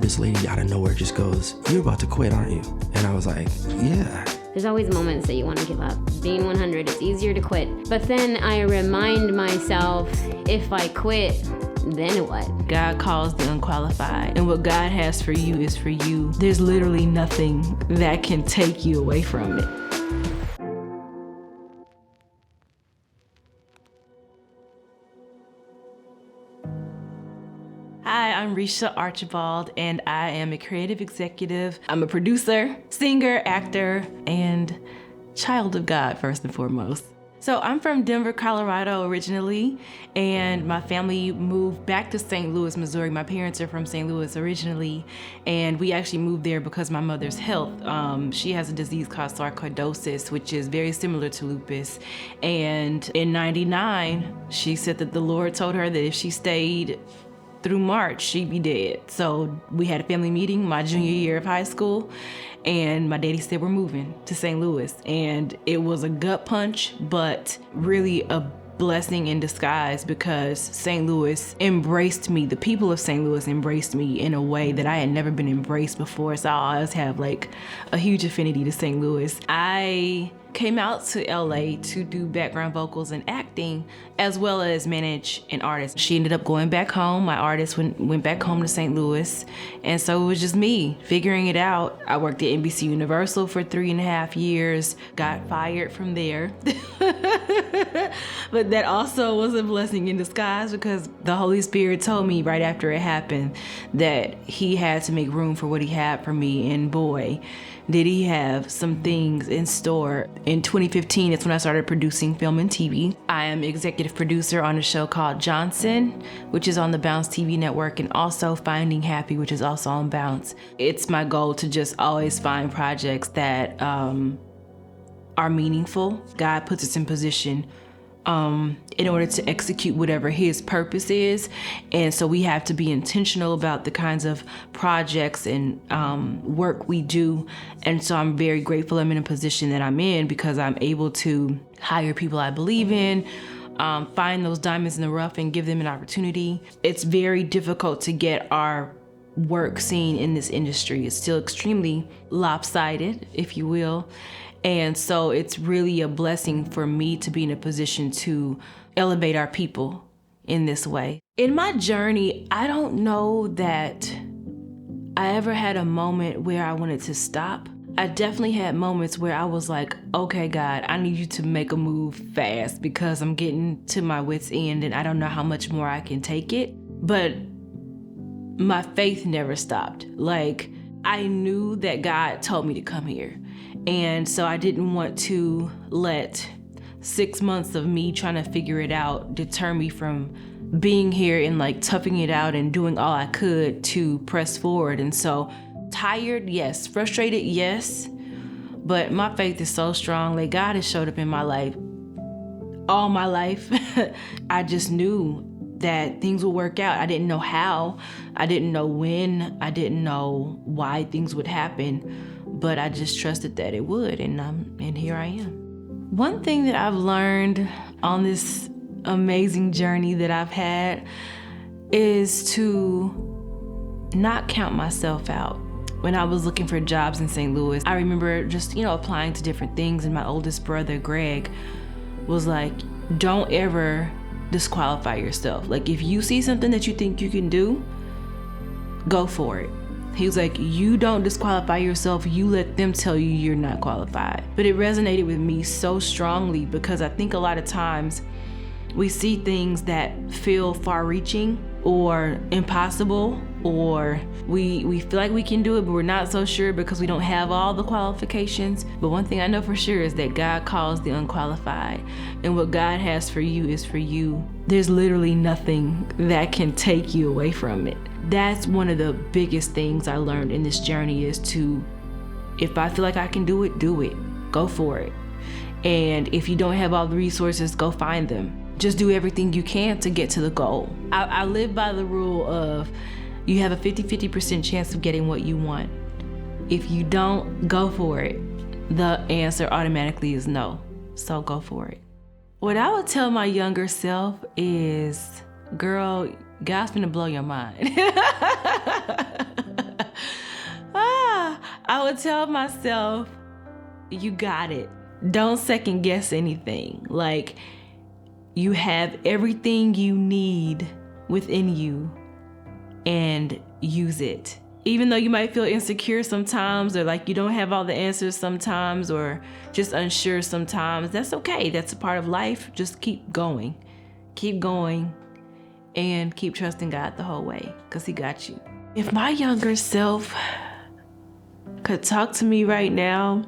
this lady out of nowhere just goes, "You're about to quit, aren't you?" And I was like, yeah. There's always moments that you want to give up. Being 100, it's easier to quit. But then I remind myself, if I quit, then what? God calls the unqualified, and what God has for you is for you. There's literally nothing that can take you away from it. Hi, I'm Reesha Archibald, and I am a creative executive. I'm a producer, singer, actor, and child of God, first and foremost. So I'm from Denver, Colorado originally, and my family moved back to St. Louis, Missouri. My parents are from St. Louis originally, and we actually moved there because of my mother's health. She has a disease called sarcoidosis, which is very similar to lupus. And in '99, she said that the Lord told her that if she stayed through March, she'd be dead. So we had a family meeting my junior year of high school, and my daddy said we're moving to St. Louis. And it was a gut punch, but really a blessing in disguise, because St. Louis embraced me. The people of St. Louis embraced me in a way that I had never been embraced before. So I always have like a huge affinity to St. Louis. I came out to LA to do background vocals and acting, as well as manage an artist. She ended up going back home. My artist went back home to St. Louis. And so it was just me figuring it out. I worked at NBC Universal for 3.5 years, got fired from there. But that also was a blessing in disguise, because the Holy Spirit told me right after it happened that he had to make room for what he had for me. And boy, did he have some things in store. In 2015, it's when I started producing film and TV. I am executive producer on a show called Johnson, which is on the bouncetv network, and also Finding Happy, which is also on Bounce. It's my goal to just always find projects that are meaningful. God puts us in position in order to execute whatever his purpose is. And so we have to be intentional about the kinds of projects and work we do. And so I'm very grateful I'm in a position that I'm in, because I'm able to hire people I believe in, find those diamonds in the rough and give them an opportunity. It's very difficult to get our work seen in this industry. It's still extremely lopsided, if you will. And so it's really a blessing for me to be in a position to elevate our people in this way. In my journey, I don't know that I ever had a moment where I wanted to stop. I definitely had moments where I was like, okay, God, I need you to make a move fast, because I'm getting to my wit's end and I don't know how much more I can take it. But my faith never stopped. Like, I knew that God told me to come here. And so I didn't want to let 6 months of me trying to figure it out deter me from being here and like toughing it out and doing all I could to press forward. And so tired, yes. Frustrated, yes. But my faith is so strong. Like, God has showed up in my life all my life. I just knew that things would work out. I didn't know how. I didn't know when. I didn't know why things would happen. But I just trusted that it would, and here I am. One thing that I've learned on this amazing journey that I've had is to not count myself out. When I was looking for jobs in St. Louis, I remember just, applying to different things, and my oldest brother, Greg, was like, don't ever disqualify yourself. Like, if you see something that you think you can do, go for it. He was like, you don't disqualify yourself, you let them tell you you're not qualified. But it resonated with me so strongly, because I think a lot of times we see things that feel far-reaching or impossible, or we feel like we can do it, but we're not so sure because we don't have all the qualifications. But one thing I know for sure is that God calls the unqualified, and what God has for you is for you. There's literally nothing that can take you away from it. That's one of the biggest things I learned in this journey, is to, if I feel like I can do it, go for it. And if you don't have all the resources, go find them. Just do everything you can to get to the goal. I live by the rule of, you have a 50% chance of getting what you want. If you don't, go for it. The answer automatically is no. So go for it. What I would tell my younger self is, girl, God's gonna blow your mind. would tell myself, you got it. Don't second guess anything. Like, you have everything you need within you, and use it. Even though you might feel insecure sometimes, or like you don't have all the answers sometimes, or just unsure sometimes, that's okay. That's a part of life. Just keep going. Keep going, and keep trusting God the whole way, because He got you. If my younger self could talk to me right now,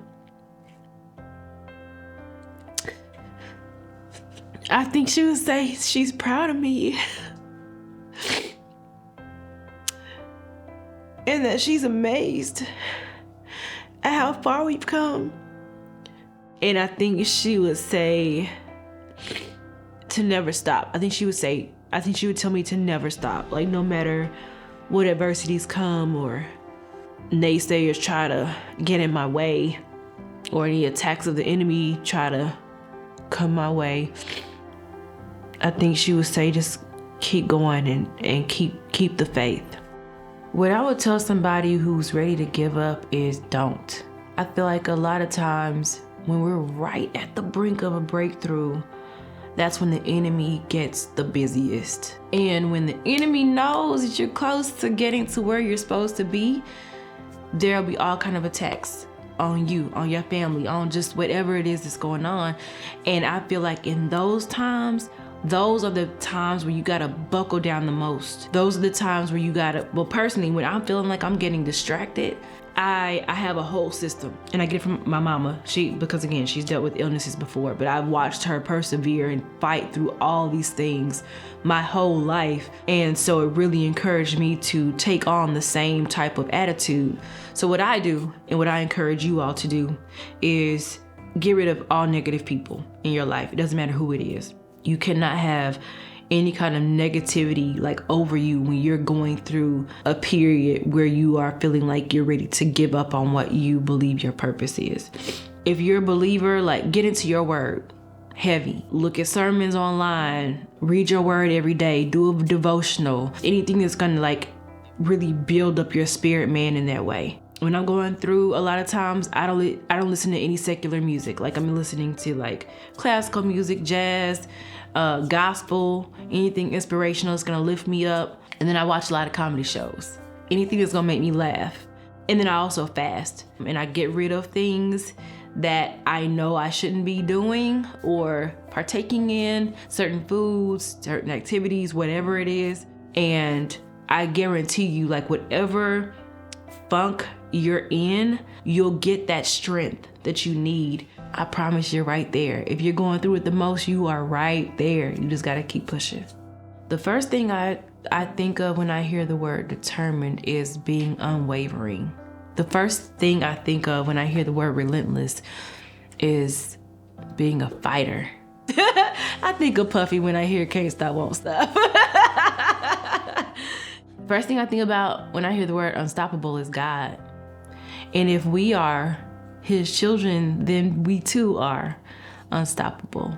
I think she would say she's proud of me. And that she's amazed at how far we've come. And I think she would say to never stop. I think she would tell me to never stop. Like, no matter what adversities come, or naysayers try to get in my way, or any attacks of the enemy try to come my way, I think she would say just keep going and keep the faith. What I would tell somebody who's ready to give up is don't. I feel like a lot of times when we're right at the brink of a breakthrough, that's when the enemy gets the busiest. And when the enemy knows that you're close to getting to where you're supposed to be, there'll be all kind of attacks on you, on your family, on just whatever it is that's going on. And I feel like in those times, those are the times where you gotta buckle down the most. Those are the times where you gotta, well, personally, when I'm feeling like I'm getting distracted, I have a whole system, and I get it from my mama. Because again, she's dealt with illnesses before, but I've watched her persevere and fight through all these things my whole life. And so it really encouraged me to take on the same type of attitude. So what I do, and what I encourage you all to do, is get rid of all negative people in your life. It doesn't matter who it is. You cannot have any kind of negativity like over you when you're going through a period where you are feeling like you're ready to give up on what you believe your purpose is. If you're a believer, like, get into your word heavy. Look at sermons online, read your word every day, do a devotional, anything that's gonna like really build up your spirit, man, in that way. When I'm going through, a lot of times I don't listen to any secular music. Like, I'm listening to like classical music, jazz, gospel, anything inspirational that's gonna lift me up. And then I watch a lot of comedy shows, anything that's gonna make me laugh. And then I also fast, and I get rid of things that I know I shouldn't be doing or partaking in, certain foods, certain activities, whatever it is. And I guarantee you, like, whatever funk you're in, you'll get that strength that you need. I promise you're right there. If you're going through it the most, you are right there. You just gotta keep pushing. The first thing I think of when I hear the word determined is being unwavering. The first thing I think of when I hear the word relentless is being a fighter. I think of Puffy when I hear can't stop, won't stop. First thing I think about when I hear the word unstoppable is God. And if we are His children, then we too are unstoppable.